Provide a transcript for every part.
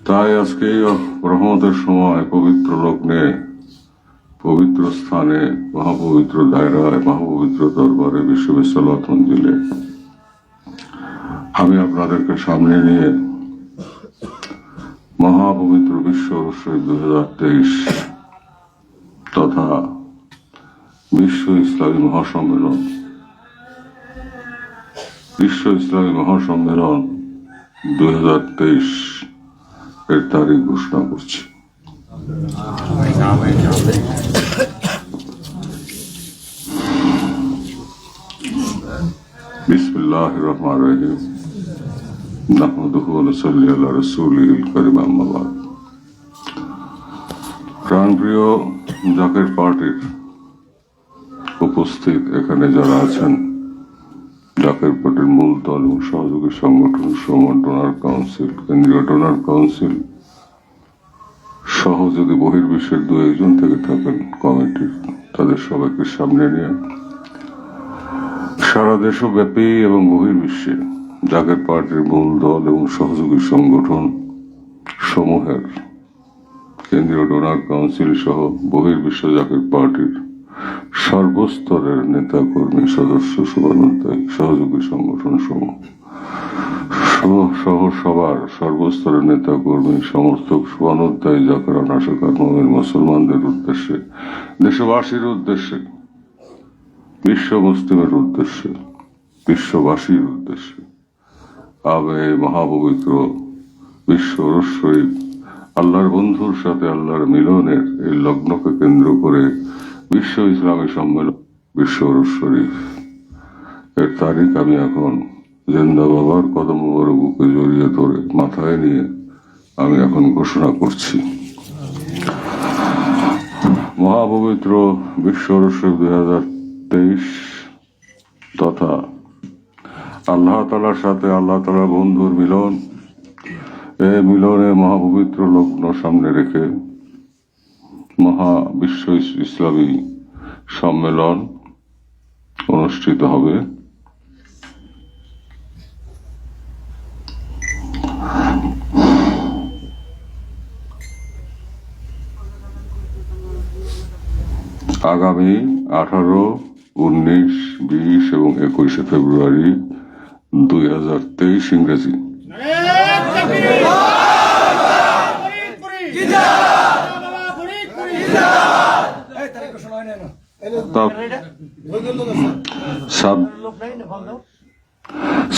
তাই আজকে রহমতের সময় পবিত্র লগ্নে, পবিত্র স্থানে, মহাপবিত্র দায়রায়, মহাপবিত্র দরবারে, বিশ্ববিশ্বলাত মঞ্জিলে আমি আপনাদেরকে সামনে নিয়ে মহাপবিত্র বিশ্ব রসই 2023 তথা বিশ্ব ইসলামী মহাসম্মেলন, বিশ্ব ইসলামী মহাসম্মেলন 2023 এর তারিখ ঘোষণা করছি। বিসমিল্লাহির রহমানির রহিম। নাহমাদুহু ওয়া নুসাল্লি আলা রাসূলিহিল কারীম, আম্মা বা'দ। প্রাণপ্রিয় জাকের পার্টির উপস্থিত এখানে যারা আছেন, জাকের পার্টির মূল দল এবং সহযোগী সংগঠন সমন ডোনার কাউন্সিল, কেন্দ্রীয় ডোনার কাউন্সিল সহ যদি বহির্বিশ্বের দু একজন থেকে থাকেন কমিটির, তাদের সবাইকে সামনে নিয়ে সারা দেশব্যাপী এবং বহির্বিশ্বে জাকের পার্টির মূল দল এবং সহযোগী সংগঠন সমূহের কেন্দ্রীয় ডোনার কাউন্সিল সহ বহির্বিশ্ব জাকের পার্টির সর্বস্তরের নেতা কর্মী সদস্য শুভানুধ্যায়ী সহযোগী সংগঠন সমূহ সহ সবার সর্বস্তরের নেতা কর্মী সমস্ত শুভানুধ্যায়ী জাকের আনাশকার মুমিন মুসলমানদের উদ্দেশ্যে, দেশবাসীর উদ্দেশ্যে, বিশ্ব মুসলিমের উদ্দেশ্যে, বিশ্ববাসীর উদ্দেশ্যে আবে মহাপবিত্র বিশ্ব রস শরীফ, আল্লাহর বন্ধুর সাথে আল্লাহর মিলনের এই লগ্নকে কেন্দ্র করে বিশ্ব ইসলামী সম্মেলন বিশ্ব রস শরীফ এর তারিখ আমি এখন জিন্দা বাবার কদম মোবারক বুকে জড়িয়ে ধরে মাথায় নিয়ে আমি এখন ঘোষণা করছি। মহাপবিত্র বিশ্ব রস শরীফ 2023 তথা আল্লাহ তাআলার সাথে আল্লাহ তাআলার বন্ধুর মিলন, এই মিলনে মহাপবিত্র লগ্ন সামনে রেখে মহা বিশ্ব ইসলামী সম্মেলন অনুষ্ঠিত হবে। আগামী 18, 19, 20 এবং 21 ফেব্রুয়ারি 2023 ইংরেজি।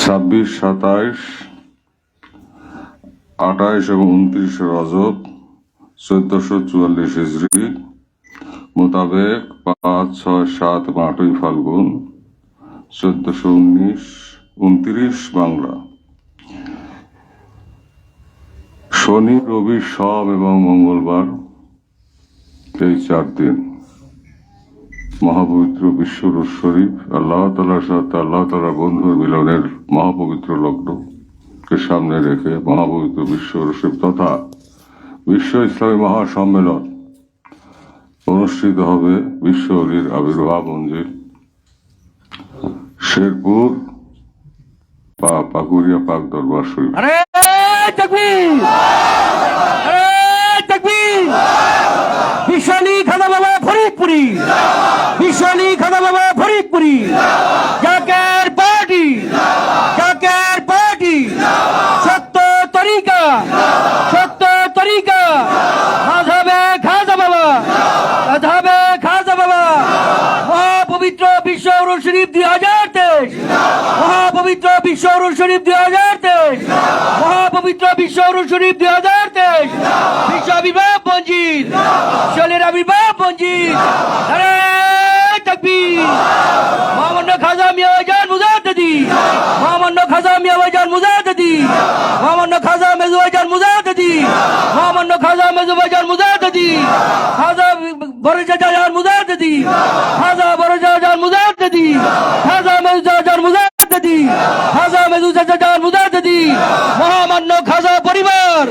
ছাব্বিশ, 27, 28 এবং 29 রজব 1444 হিজরি মোতাবেক 5, 6, 7, 8 ফাল্গুন 1419, 29 বাংলা, শনি, রবি, সোম এবং মঙ্গলবার এই 4 দিন মহাপবিত্র বিশ্ব রস শরীফ আল্লাহ তাআলার সাথে আল্লাহ তাআলার বন্ধুর মিলনের মহাপবিত্র লগ্নকে সামনে রেখে মহাপবিত্র বিশ্ব রস শরীফ তথা বিশ্ব ইসলামী মহাসম্মেলন অনুষ্ঠিত হবে বিশ্ব অলির আবির্ভাব মঞ্জিল, শেরপুর পাকুড়িয়া পাক দরবার শরীফ। বিশালী খাদা বাবা ফরিদপুরি, বিশালী খাদা বাবা ফরিদপুরি, জাকের পার্টি, জাকের পার্টি, সত্য তরিকা, সত্য তরিকা, মাযহাবে খাজা বাবা, মাযহাবে খাজা বাবা, মহাপবিত্র বিশ্ব রস শরীফ 2023, মহাপবিত্র বিশ্ব রস শরীফ 2023, মহাপবিত্র বিশ্ব রস শরীফ 2023, বিশ্ব আবির্ভাব মঞ্জিল, শরীর আবির্ভাব মঞ্জিল, আরে তাকবীর, মহামান্য খাজা মিয়া ভাইজান মুজাদ্দিদি, মহামান্য খাজা মিয়া ভাইজান মুজাদ্দিদি, মহামান্য খাজা মেজু ভাইজান মুজাদ্দিদি, মহামান্য খাজা মেজু ভাইজান মুজাদ্দিদি, খাজা বরজা জাহান মুজাদ্দিদি, খাজা বরজা জাহান মুজাদ্দিদি, খাজা মেজু জাহান মুজাদ্দিদি, খাজা মেজু জাহান মুজাদ্দিদি, মহামান্য খাজা পরিবার,